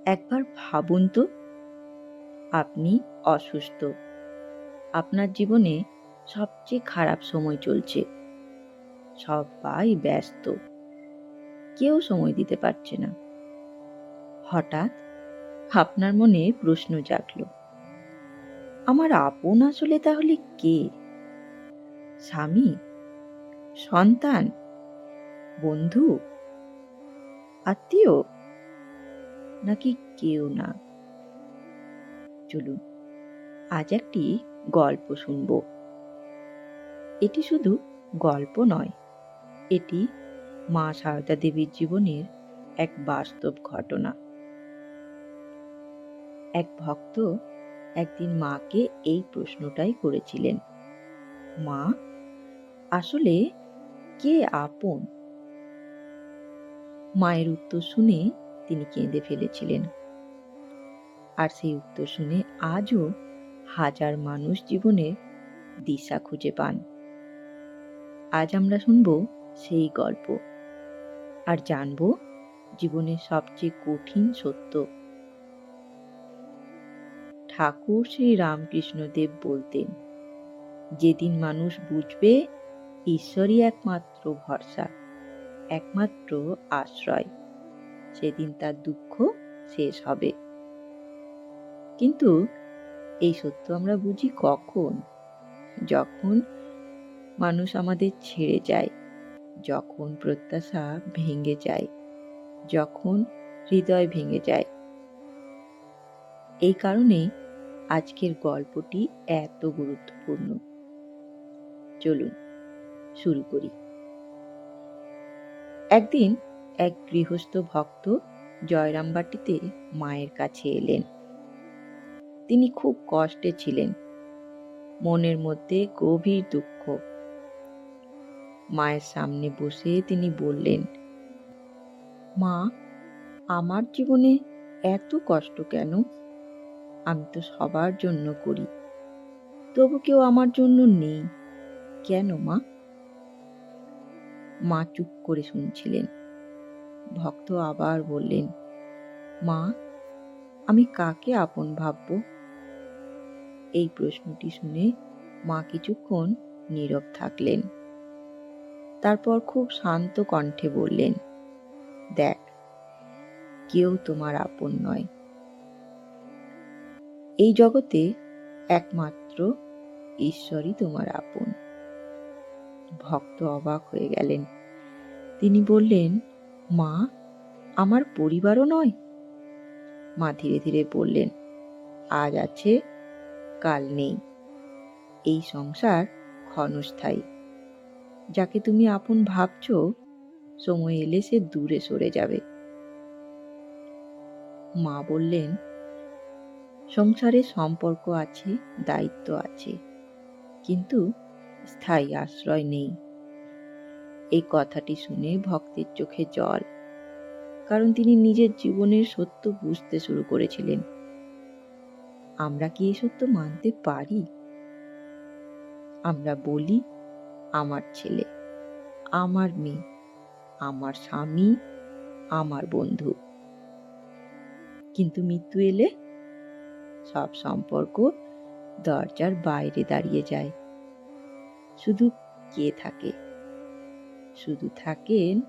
একবার ভাবুন তো, আপনি অসুস্থ। আপনার জীবনে সবচেয়ে খারাপ সময় চলছে। সবাই ব্যস্ত। কেউ সময় দিতে পারছে না। হঠাৎ আপনার মনে প্রশ্ন জাগল, আমার আপন আসলে তাহলে কে? স্বামী, সন্তান, বন্ধু, আত্মীয়, নাকি কেউ না? চলুন আজ একটি গল্প শুনব। এটি শুধু গল্প নয়, এটি মা সারদা দেবীর জীবনের এক বাস্তব ঘটনা। এক ভক্ত একদিন মাকে এই প্রশ্নটাই করেছিলেন, মা, আসলে কে আপন? মায়ের উত্তর শুনে তিনি কেঁদে ফেলেছিলেন। আর সেই উত্তর শুনে আজও হাজার মানুষ জীবনে দিশা খুঁজে পান। আজ আমরা শুনব সেই গল্প আর জানব জীবনের সবচেয়ে কঠিন সত্য। ঠাকুর শ্রী রামকৃষ্ণ দেব বলতেন, যেদিন মানুষ বুঝবে ঈশ্বরই একমাত্র ভরসা, একমাত্র আশ্রয়, সেদিন তার দুঃখ শেষ হবে। কিন্তু এই সত্য আমরা বুঝি কখন? যখন মানুষ আমাদের ছেড়ে যায়, যখন প্রত্যাশা ভেঙে যায়, যখন হৃদয় ভেঙে যায়। এই কারণেই আজকের গল্পটি এত গুরুত্বপূর্ণ। চলুন শুরু করি। একদিন এক গৃহস্থ ভক্ত জয়রামবাটিতে মায়ের কাছে এলেন। তিনি খুব কষ্টে ছিলেন, মনের মধ্যে গভীর দুঃখ। মায়ের সামনে বসে তিনি বললেন, মা, আমার জীবনে এত কষ্ট কেন? আমি তো সবার জন্য করি, তবু কেউ আমার জন্য নেই কেন মা? মা চুপ করে শুনছিলেন। ভক্ত আবার বললেন, মা, আমি কাকে আপন ভাবব? এই প্রশ্নটি শুনে মা কিছুক্ষণ নীরব থাকলেন। তারপর খুব শান্ত কণ্ঠে বললেন, দেখ, কেউ তোমার আপন নয়। এই জগতে একমাত্র ঈশ্বরই তোমার আপন। ভক্ত অবাক হয়ে গেলেন। তিনি বললেন, মা, আমার পরিবারও নয়? মা ধীরে ধীরে বললেন, আজ আছে, কাল নেই। এই সংসার ক্ষণস্থায়ী। যাকে তুমি আপন ভাবছ, সময় এলে সে দূরে সরে যাবে। মা বললেন, সংসারে সম্পর্ক আছে, দায়িত্ব আছে, কিন্তু স্থায়ী আশ্রয় নেই। এই কথাটি শুনে ভক্তের চোখে জল, কারণ তিনি নিজের জীবনের সত্য বুঝতে শুরু করেছিলেন। আমরা কি এই সত্য মানতে পারি? আমরা বলি, আমার ছেলে, আমার মেয়ে, আমার স্বামী, আমার বন্ধু। কিন্তু মৃত্যু এলে সব সম্পর্ক দরজার বাইরে দাঁড়িয়ে যায়। শুধু কে থাকে? শুধু থাকেন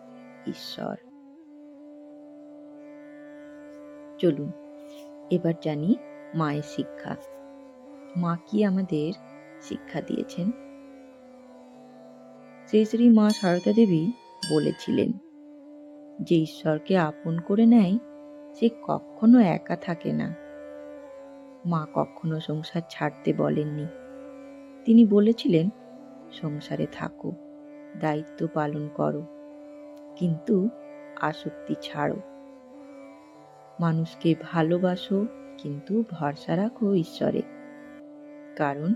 ঈশ্বর। চলুন এবার জানি মায়ের শিক্ষা। মা কি আমাদের শিক্ষা দিয়েছেন? শ্রী শ্রী মা সারদা দেবী বলেছিলেন, যে ঈশ্বরকে আপন করে নেয় সে কখনো একা থাকে না। মা কখনো সংসার ছাড়তে বলেননি। তিনি বলেছিলেন, সংসারে থাকো, দায়িত্ব পালন করো, কিন্তু আসক্তি ছাড়ো। মানুষকে ভালোবাসো, কিন্তু ভরসা রাখো ঈশ্বরে। কারণ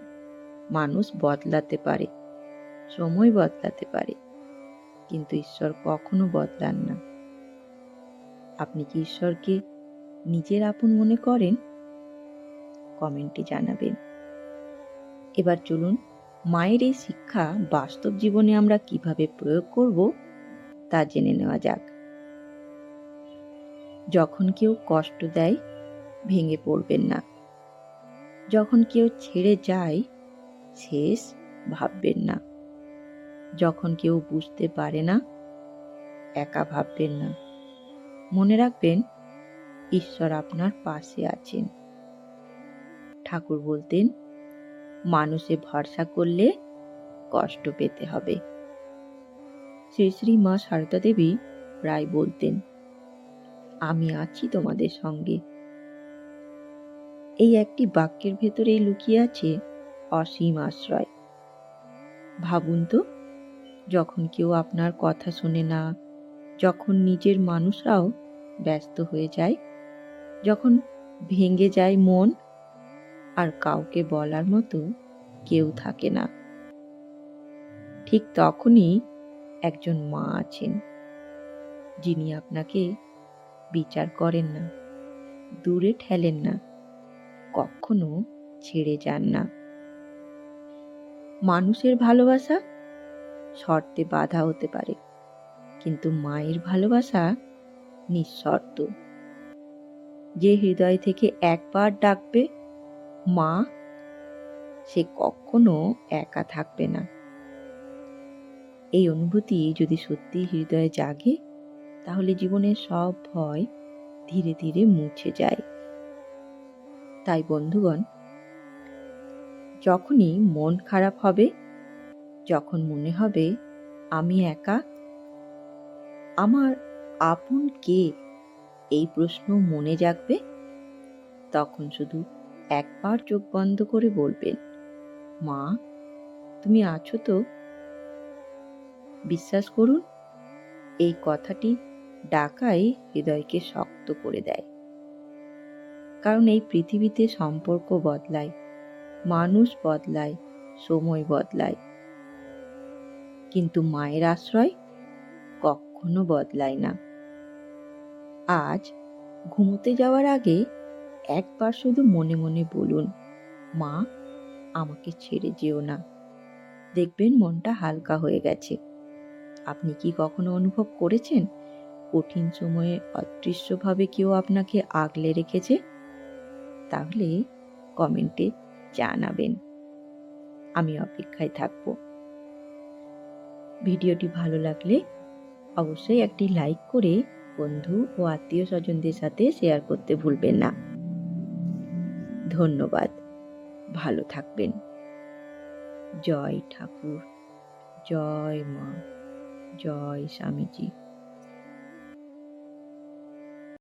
মানুষ বদলাতে পারে, সময় বদলাতে পারে, কিন্তু ঈশ্বর কখনো বদলান না। আপনি কি ঈশ্বরকে নিজের আপন মনে করেন? কমেন্টে জানাবেন। এবার চলুন মায়ের এই শিক্ষা বাস্তব জীবনে আমরা কিভাবে প্রয়োগ করব তা জেনে নেওয়া যাক। যখন কেউ কষ্ট দেয় ভেঙে পড়বেন না। যখন কেউ ছেড়ে যায় শেষ ভাববেন না। যখন কেউ বুঝতে পারে না একা ভাববেন না। মনে রাখবেন ঈশ্বর আপনার পাশে আছেন। ঠাকুর বলতেন, মানুষে ভরসা করলে কষ্ট পেতে হবে। শ্রী শ্রী মা সারদা দেবী প্রায় বলতেন, আমি আছি তোমাদের সঙ্গে। এই একটি বাক্যের ভেতরেই লুকিয়ে আছে অসীম আশ্রয়। ভাবুন তো, যখন কেউ আপনার কথা শোনে না, যখন নিজের মানুষরাও ব্যস্ত হয়ে যায়, যখন ভেঙে যায় মন আর কাউকে বলার মতো কেউ থাকে না, ঠিক তখনই একজন মা আছেন, যিনি আপনাকে বিচার করেন না, দূরে ঠেলেন না, কখনো ছেড়ে যান না। মানুষের ভালোবাসা শর্তে বাঁধা হতে পারে, কিন্তু মায়ের ভালোবাসা নিঃশর্ত। যে হৃদয় থেকে একবার ডাকবে মা, সে কখনো একা থাকবে না। এই অনুভূতি যদি সত্যি হৃদয়ে জাগে, তাহলে জীবনের সব ভয় ধীরে ধীরে মুছে যায়। তাই বন্ধুগণ, যখনই মন খারাপ হবে, যখন মনে হবে আমি একা, আমার আপন কে, এই প্রশ্ন মনে জাগবে, তখন শুধু একবার চোখ বন্ধ করে বলবেন, মা তুমি আছো তো? বিশ্বাস করুন, এই কথাটি ডাকাই হৃদয়কে শক্ত করে দেয়। কারণ এই পৃথিবীতে সম্পর্ক বদলায়, মানুষ বদলায়, সময় বদলায়, কিন্তু মায়ের আশ্রয় কখনো বদলায় না। আজ ঘুমোতে যাওয়ার আগে একবার শুধু মনে মনে বলুন, মা আমাকে ছেড়ে যেও না। দেখবেন মনটা হালকা হয়ে গেছে। আপনি কি কখনো অনুভব করেছেন কঠিন সময়ে অদৃশ্যভাবে কেউ আপনাকে আগলে রেখেছে? তাহলে কমেন্টে জানাবেন, আমি অপেক্ষায় থাকব। ভিডিওটি ভালো লাগলে অবশ্যই একটি লাইক করে বন্ধু ও আত্মীয় স্বজনদের সাথে শেয়ার করতে ভুলবেন না। ধন্যবাদ। ভালো থাকবেন। জয় ঠাকুর, জয় মা, জয় স্বামীজি।